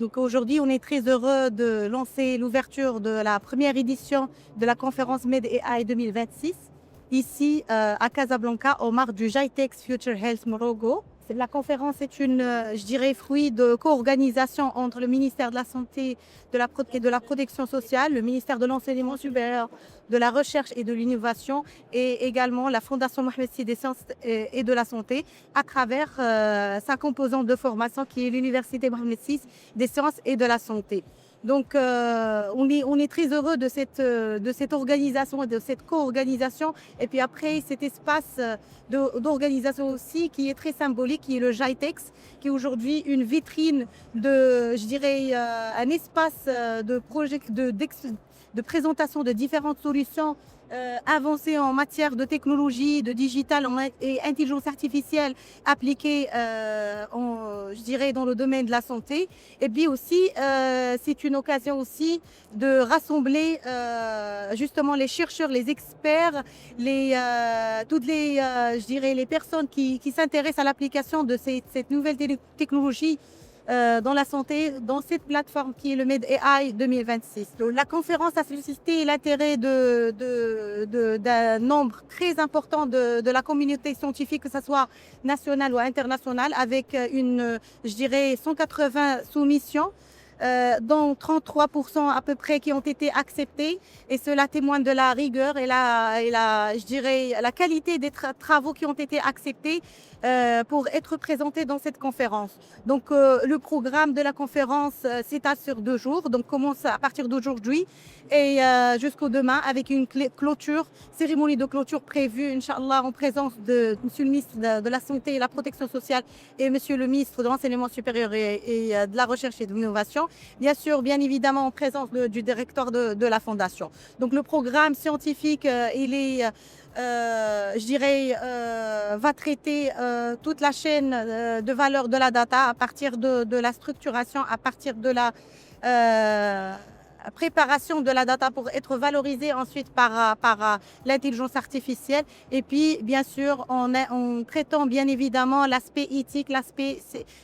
Donc aujourd'hui, on est très heureux de lancer l'ouverture de la première édition de la conférence MedAI 2026 ici à Casablanca au marque du GITEX Future Health Morocco. La conférence est je dirais, fruit de co-organisation entre le ministère de la Santé et de la Protection sociale, le ministère de l'Enseignement supérieur, de la Recherche et de l'Innovation et également la Fondation Mohamed VI des Sciences et de la Santé à travers sa composante de formation qui est l'Université Mohamed VI des Sciences et de la Santé. Donc, on est très heureux de cette organisation et de cette co-organisation. Et puis après, cet espace d'organisation aussi qui est très symbolique, qui est le GITEX, qui est aujourd'hui une vitrine je dirais, un espace de présentation de différentes solutions avancées en matière de technologie, de digital et intelligence artificielle appliquée je dirais, dans le domaine de la santé. Et puis aussi, c'est une occasion aussi de rassembler justement les chercheurs, les experts, toutes je dirais, les personnes qui s'intéressent à l'application de cette nouvelle technologie dans la santé, dans cette plateforme qui est le MedAI 2026. La conférence a suscité l'intérêt d'un nombre très important de la communauté scientifique, que ce soit nationale ou internationale, avec je dirais, 180 soumissions. Dont 33% à peu près qui ont été acceptés, et cela témoigne de la rigueur et je dirais, la qualité des travaux qui ont été acceptés pour être présentés dans cette conférence. Donc le programme de la conférence s'étale sur 2 jours, donc commence à partir d'aujourd'hui et jusqu'au demain avec une cérémonie de clôture prévue, Inch'Allah, en présence de Monsieur le ministre de la Santé et la Protection sociale et Monsieur le ministre de l'Enseignement supérieur et de la Recherche et de l'Innovation. Bien sûr, bien évidemment, en présence du directeur de la Fondation. Donc le programme scientifique, je dirais, va traiter toute la chaîne de valeur de la data à partir de la structuration, à partir de la préparation de la data pour être valorisée ensuite par l'intelligence artificielle, et puis bien sûr en traitant bien évidemment l'aspect éthique, l'aspect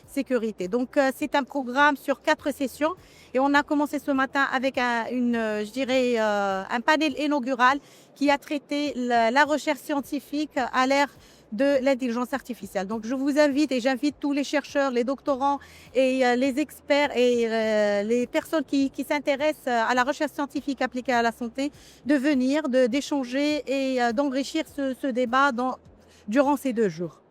sécurité. Donc c'est un programme sur 4 sessions et on a commencé ce matin avec je dirais, un panel inaugural qui a traité la recherche scientifique à l'ère de l'intelligence artificielle. Donc je vous invite et j'invite tous les chercheurs, les doctorants et les experts et les personnes qui s'intéressent à la recherche scientifique appliquée à la santé de venir, d'échanger et d'enrichir ce débat durant ces 2 jours.